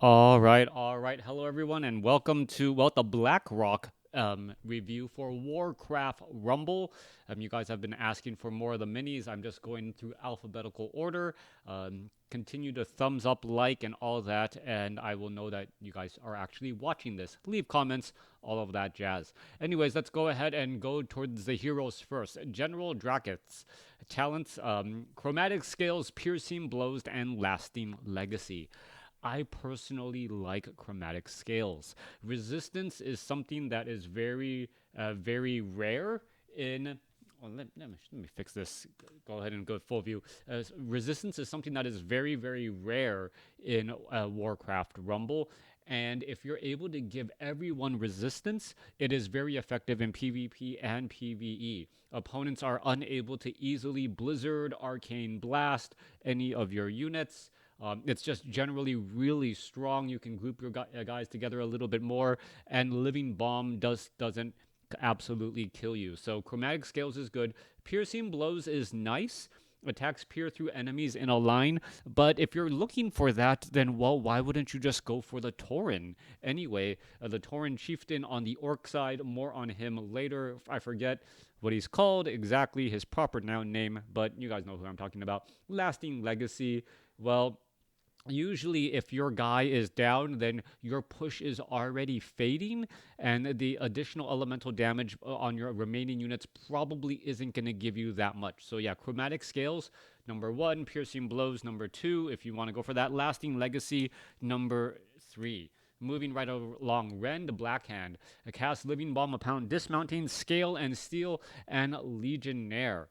All right, all right. Hello, everyone, and welcome to the Blackrock review for WarCraft Rumble. You guys have been asking for more of the minis. I'm just going through alphabetical order. Continue to thumbs up, like, and all that, and I will know that you guys are actually watching this. Leave comments, all of that jazz. Anyways, let's go ahead and go towards the heroes first. General Drakkisath. Talents, chromatic scales, piercing blows, and lasting legacy. I personally like chromatic scales. Resistance is something that is very rare in. Well, let me fix this. Go ahead and go full view. Resistance is something that is very rare in Warcraft Rumble. And if you're able to give everyone resistance, it is very effective in PvP and PvE. Opponents are unable to easily Blizzard, Arcane Blast any of your units. It's just generally really strong. You can group your guys together a little bit more, and Living Bomb doesn't absolutely kill you. So Chromatic Scales is good. Piercing Blows is nice. Attacks peer through enemies in a line, but if you're looking for that, then well, why wouldn't you just go for the Tauren? Anyway, the Tauren Chieftain on the Orc side, more on him later. I forget what he's called exactly, his proper noun name, but you guys know who I'm talking about. Lasting Legacy. Well, usually if your guy is down, then your push is already fading, and the additional elemental damage on your remaining units probably isn't going to give you that much. So yeah, chromatic scales number 1, piercing blows number 2 if you want to go for that, lasting legacy number 3. Moving right along, Rend Blackhand. Cast Living Bomb upon dismounting, Scale and Steel, and Legionnaire.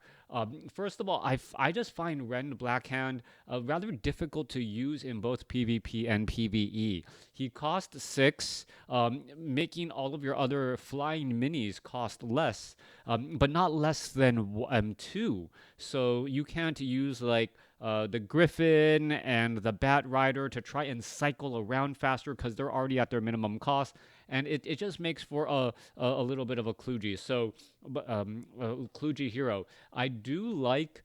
First of all, I just find Rend Blackhand rather difficult to use in both PvP and PvE. He costs 6, making all of your other flying minis cost less, but not less than 2. So you can't use like the Griffin and the Bat Rider to try and cycle around faster because they're already at their minimum cost, and it just makes for a little bit of a kludgy. So, kludgy hero. I do like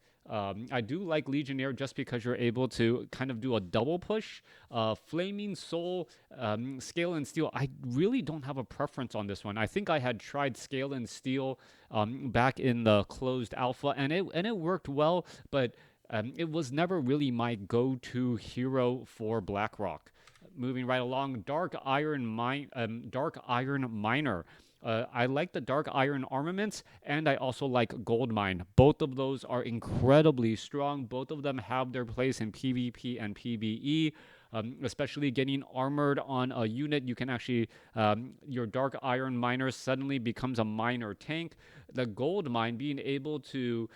Legionnaire just because you're able to kind of do a double push. Flaming Soul, Scale and Steel. I really don't have a preference on this one. I think I had tried Scale and Steel back in the closed alpha, and it worked well, but it was never really my go-to hero for Blackrock. Moving right along, Dark Iron Miner. I like the Dark Iron armaments, and I also like Gold Mine. Both of those are incredibly strong. Both of them have their place in PvP and PvE. Especially getting armored on a unit, you can actually, your Dark Iron Miner suddenly becomes a miner tank. The Gold Mine being able to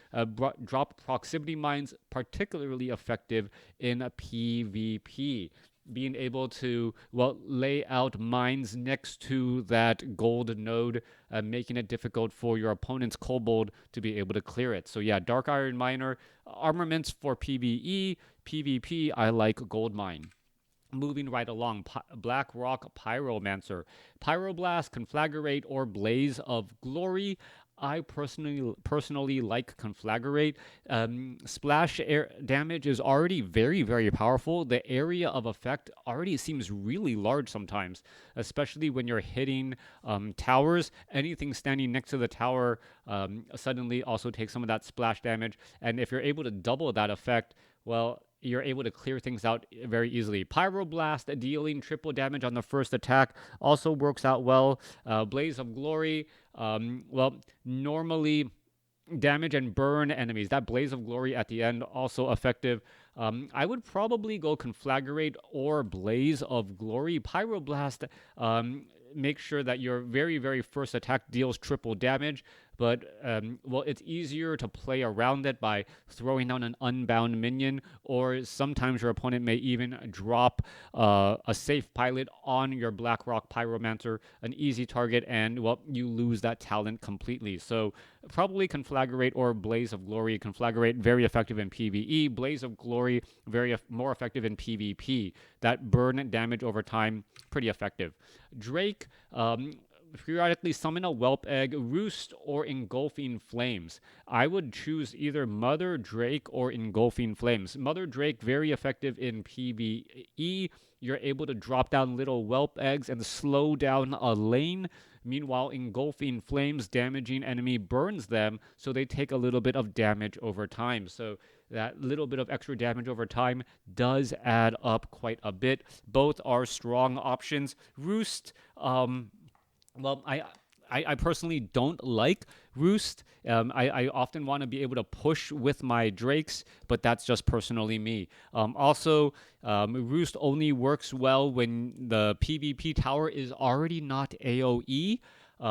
drop proximity mines, particularly effective in PvP, being able to lay out mines next to that gold node, making it difficult for your opponent's kobold to be able to clear it. So yeah, Dark Iron Miner armaments for PvE. PvP, I like Gold Mine. Moving right along, Blackrock Pyromancer. Pyroblast, Conflagrate, or Blaze of Glory. I personally like Conflagrate. Splash air damage is already very powerful. The area of effect already seems really large sometimes, especially when you're hitting towers. Anything standing next to the tower suddenly also takes some of that splash damage. And if you're able to double that effect, well, you're able to clear things out very easily. Pyroblast, dealing triple damage on the first attack, also works out well. Blaze of Glory, normally damage and burn enemies. That Blaze of Glory at the end, also effective. I would probably go Conflagrate or Blaze of Glory. Pyroblast, make sure that your very first attack deals triple damage, but it's easier to play around it by throwing down an unbound minion, or sometimes your opponent may even drop a safe pilot on your Blackrock Pyromancer, an easy target, and you lose that talent completely. So probably Conflagrate or Blaze of Glory. Conflagrate, very effective in PvE. Blaze of Glory, more effective in PvP. That burn damage over time, pretty effective. Drake, periodically summon a Whelp Egg, Roost, or Engulfing Flames. I would choose either Mother Drake or Engulfing Flames. Mother Drake, very effective in PvE. You're able to drop down little Whelp Eggs and slow down a lane. Meanwhile, Engulfing Flames, damaging enemy, burns them, so they take a little bit of damage over time. So that little bit of extra damage over time does add up quite a bit. Both are strong options. Roost, well, I personally don't like Roost. I often want to be able to push with my Drakes, but that's just personally me. Also, Roost only works well when the PvP tower is already not AoE.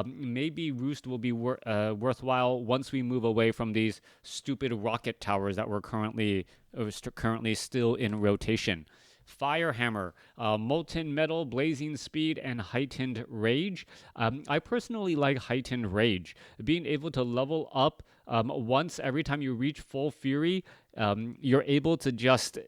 Maybe Roost will be worthwhile once we move away from these stupid rocket towers that were currently still in rotation. Firehammer, Molten Metal, Blazing Speed, and Heightened Rage. I personally like Heightened Rage. Being able to level up once every time you reach full Fury, you're able to just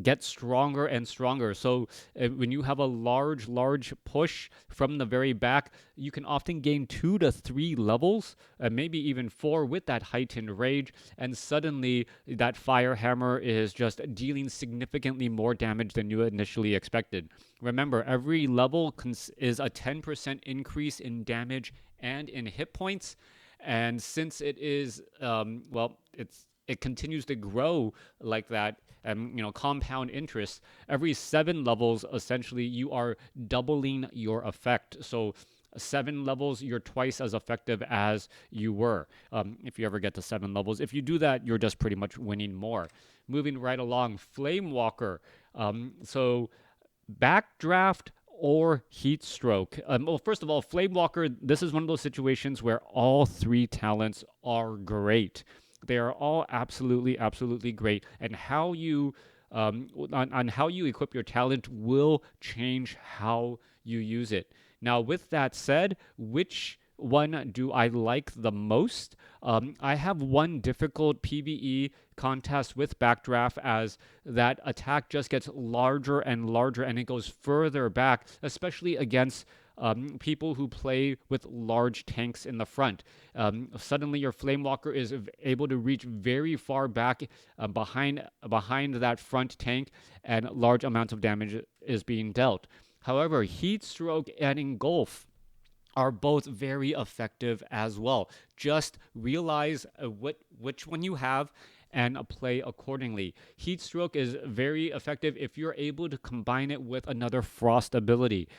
get stronger and stronger. So when you have a large push from the very back, you can often gain 2 to 3 levels, maybe even 4 with that Heightened Rage, and suddenly that Firehammer is just dealing significantly more damage than you initially expected. Remember, every level is a 10% increase in damage and in hit points, and since it is it continues to grow like that, compound interest. Every 7 levels, essentially, you are doubling your effect. So 7 levels, you're twice as effective as you were. If you ever get to 7 levels, if you do that, you're just pretty much winning more. Moving right along, Flamewalker. So Backdraft or Heat Stroke. Well, first of all, Flamewalker, this is one of those situations where all 3 talents are great. They are all absolutely great, and how you on how you equip your talent will change how you use it. Now, with that said, which one do I like the most? I have one difficult PvE contest with Backdraft, as that attack just gets larger and larger, and it goes further back, especially against people who play with large tanks in the front. Suddenly, your Flamewalker is able to reach very far back behind that front tank, and large amounts of damage is being dealt. However, Heat Stroke and Engulf are both very effective as well. Just realize which one you have and play accordingly. Heat Stroke is very effective if you're able to combine it with another Frost ability.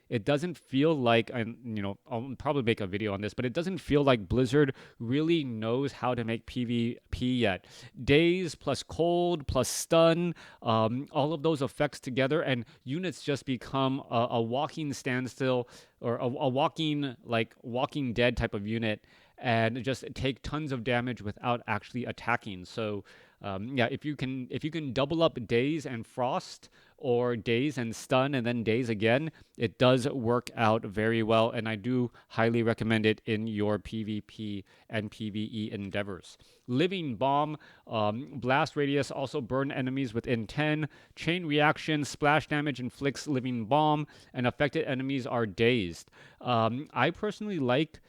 It doesn't feel like, I'll probably make a video on this, but it doesn't feel like Blizzard really knows how to make PvP yet. Daze plus Cold plus Stun, all of those effects together, and units just become a walking standstill, or a walking dead type of unit, and just take tons of damage without actually attacking. So if you can double up Daze and Frost, or Daze and Stun and then Daze again, it does work out very well, and I do highly recommend it in your PvP and PvE endeavors. Living Bomb, Blast Radius, also burn enemies within 10. Chain Reaction, splash damage inflicts Living Bomb, and affected enemies are dazed. I personally liked,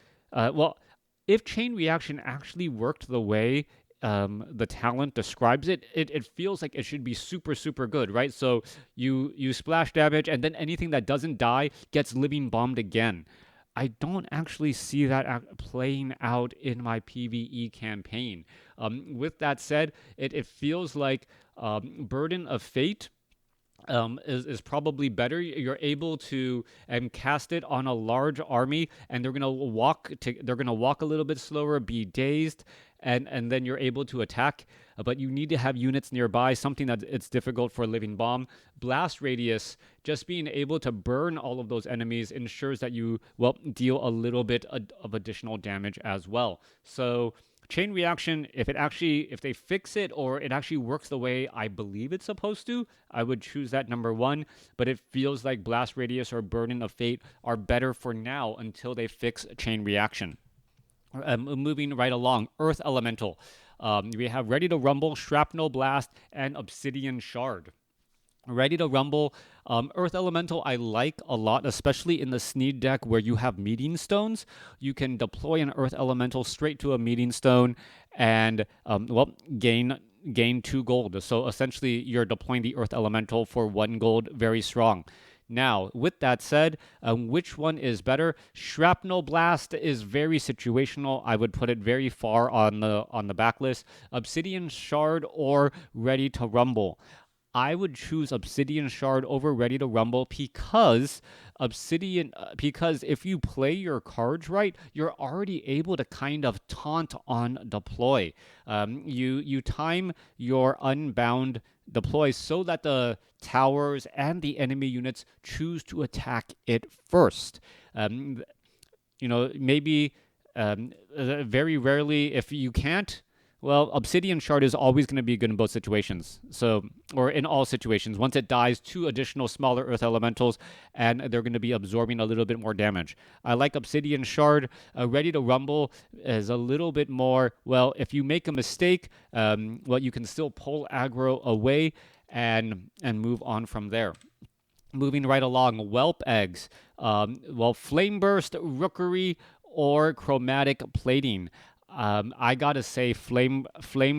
if Chain Reaction actually worked the way the talent describes it, it feels like it should be super good, right? So you splash damage, and then anything that doesn't die gets Living Bombed again. I don't actually see that playing out in my PvE campaign. With that said, it feels like Burden of Fate is probably better. You're able to cast it on a large army, and they're gonna walk a little bit slower, be dazed, and then you're able to attack. But you need to have units nearby, something that it's difficult for Living Bomb. Blast Radius, just being able to burn all of those enemies ensures that you deal a little bit of additional damage as well. So Chain Reaction, if they fix it, or it actually works the way I believe it's supposed to, I would choose that number 1. But it feels like Blast Radius or Burden of Fate are better for now until they fix Chain Reaction. Moving right along, Earth Elemental. We have Ready to Rumble, Shrapnel Blast, and Obsidian Shard. Ready to Rumble. Earth Elemental I like a lot, especially in the Sneed deck where you have Meeting Stones. You can deploy an Earth Elemental straight to a Meeting Stone and, well, gain 2 gold. So essentially, you're deploying the Earth Elemental for 1 gold. Very strong. Now, with that said, which one is better? Shrapnel Blast is very situational. I would put it very far on the backlist. Obsidian Shard or Ready to Rumble. I would choose Obsidian Shard over Ready to Rumble because if you play your cards right, you're already able to kind of taunt on deploy. You time your unbound deploy so that the towers and the enemy units choose to attack it first. Um, Maybe very rarely, if you can't, well, Obsidian Shard is always going to be good in both situations. So, or in all situations. Once it dies, 2 additional smaller Earth Elementals, and they're going to be absorbing a little bit more damage. I like Obsidian Shard. Ready to Rumble is a little bit more, well, if you make a mistake, well, you can still pull aggro away and move on from there. Moving right along, Whelp Eggs. Well, Flame Burst, Rookery, or Chromatic Plating. I gotta say, Flame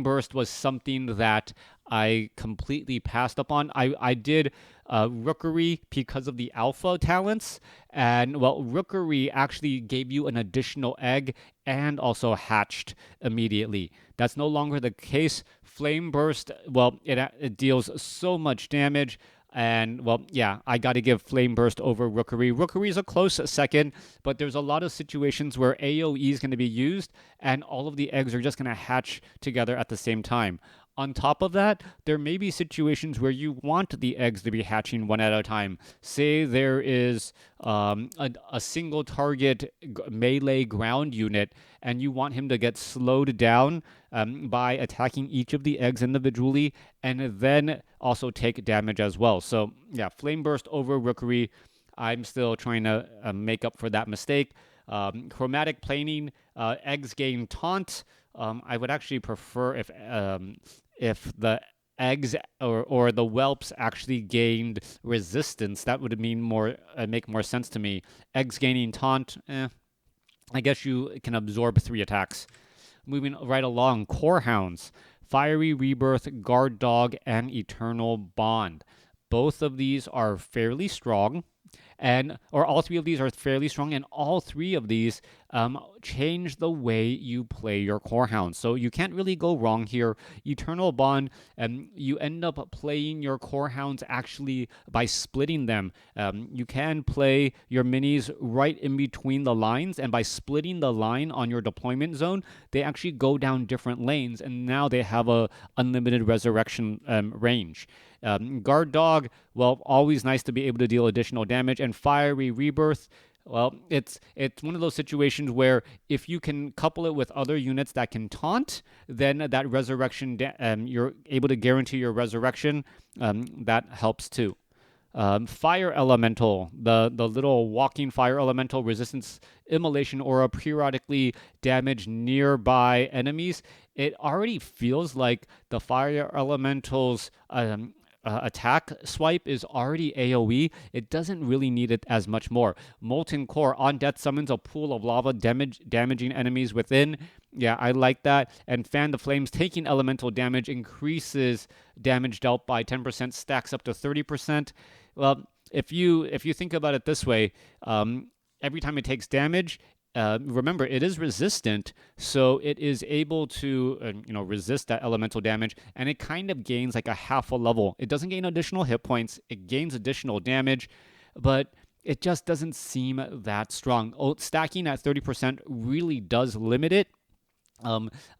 Burst was something that I completely passed up on. I did Rookery because of the alpha talents, and well, Rookery actually gave you an additional egg and also hatched immediately. That's no longer the case. Flame Burst, well, it deals so much damage. And, well, yeah, I got to give Flame Burst over Rookery. Rookery is a close second, but there's a lot of situations where AoE is going to be used, and all of the eggs are just going to hatch together at the same time. On top of that, there may be situations where you want the eggs to be hatching one at a time. Say there is a single target melee ground unit, and you want him to get slowed down by attacking each of the eggs individually, and then also take damage as well. So, yeah, Flame Burst over Rookery. I'm still trying to make up for that mistake. Chromatic Planing, eggs gain taunt. I would actually prefer if the eggs or the whelps actually gained resistance. That would mean make more sense to me. Eggs gaining taunt, I guess you can absorb 3 attacks. Moving right along, Core Hounds, Fiery Rebirth, Guard Dog, and Eternal Bond. Both of these are fairly strong, or all 3 of these are fairly strong, and all 3 of these change the way you play your Core Hounds. So you can't really go wrong here. Eternal Bond, you end up playing your Core Hounds actually by splitting them. You can play your minis right in between the lines, and by splitting the line on your deployment zone, they actually go down different lanes, and now they have a unlimited resurrection range. Guard Dog, well, always nice to be able to deal additional damage. And Fiery Rebirth, well, it's one of those situations where if you can couple it with other units that can taunt, then that resurrection, you're able to guarantee your resurrection. That helps too. Fire Elemental, the little walking Fire Elemental, resistance immolation aura, periodically damage nearby enemies. It already feels like the Fire Elemental's attack swipe is already AoE. It doesn't really need it as much more. Molten Core, on death summons a pool of lava, damaging enemies within. Yeah, I like that. And Fan the Flames, taking elemental damage, increases damage dealt by 10%, stacks up to 30%. Well, if you think about it this way, every time it takes damage, remember, it is resistant, so it is able to resist that elemental damage, and it kind of gains like a half a level. It doesn't gain additional hit points. It gains additional damage, but it just doesn't seem that strong. Stacking at 30% really does limit it.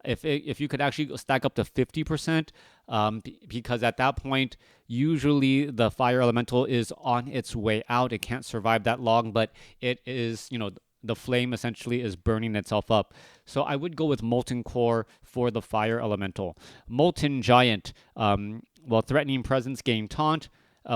If you could actually stack up to 50%, because at that point, usually the fire elemental is on its way out. It can't survive that long, but it is, the flame essentially is burning itself up. So I would go with Molten Core for the fire elemental. Molten Giant, well, threatening presence, gain taunt.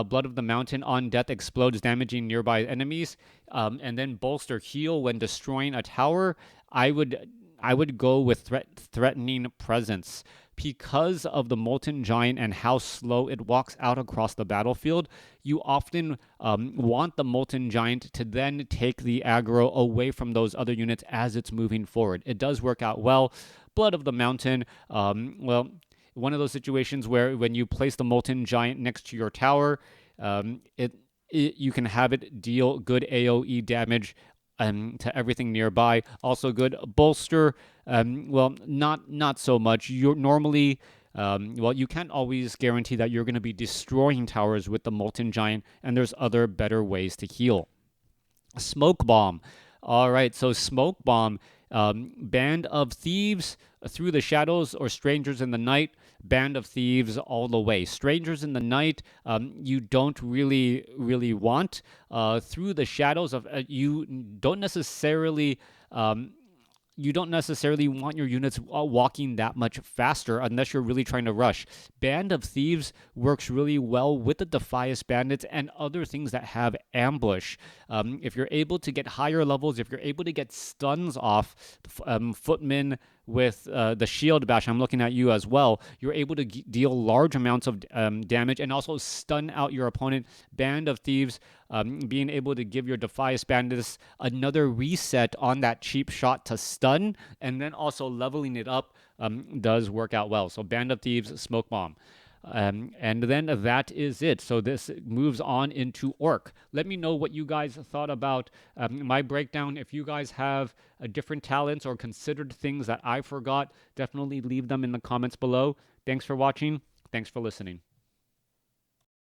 Blood of the Mountain, on death explodes, damaging nearby enemies, and then bolster heal when destroying a tower. I would go with threatening presence, because of the Molten Giant and how slow it walks out across the battlefield, you often want the Molten Giant to then take the aggro away from those other units as it's moving forward. It does work out well. Blood of the Mountain, well, one of those situations where when you place the Molten Giant next to your tower, you can have it deal good AoE damage to everything nearby. Also good bolster. Well, not so much. You're normally well, you can't always guarantee that you're going to be destroying towers with the Molten Giant, and there's other better ways to heal. Smoke Bomb. All right, so Smoke Bomb, Band of Thieves, Through the Shadows, or Strangers in the Night. Band of Thieves all the way. Strangers in the Night, you don't really want. Through the Shadows of you don't necessarily want your units walking that much faster unless you're really trying to rush. Band of Thieves works really well with the Defias Bandits and other things that have ambush. If you're able to get higher levels, if you're able to get stuns off footmen with the shield bash, I'm looking at you as well, you're able to deal large amounts of damage and also stun out your opponent. Band of Thieves, being able to give your Defias Bandits another reset on that cheap shot to stun, and then also leveling it up does work out well. So Band of Thieves, Smoke Bomb. And then that is it. So this moves on into Orc. Let me know what you guys thought about my breakdown. If you guys have different talents or considered things that I forgot, definitely leave them in the comments below. Thanks for watching. Thanks for listening.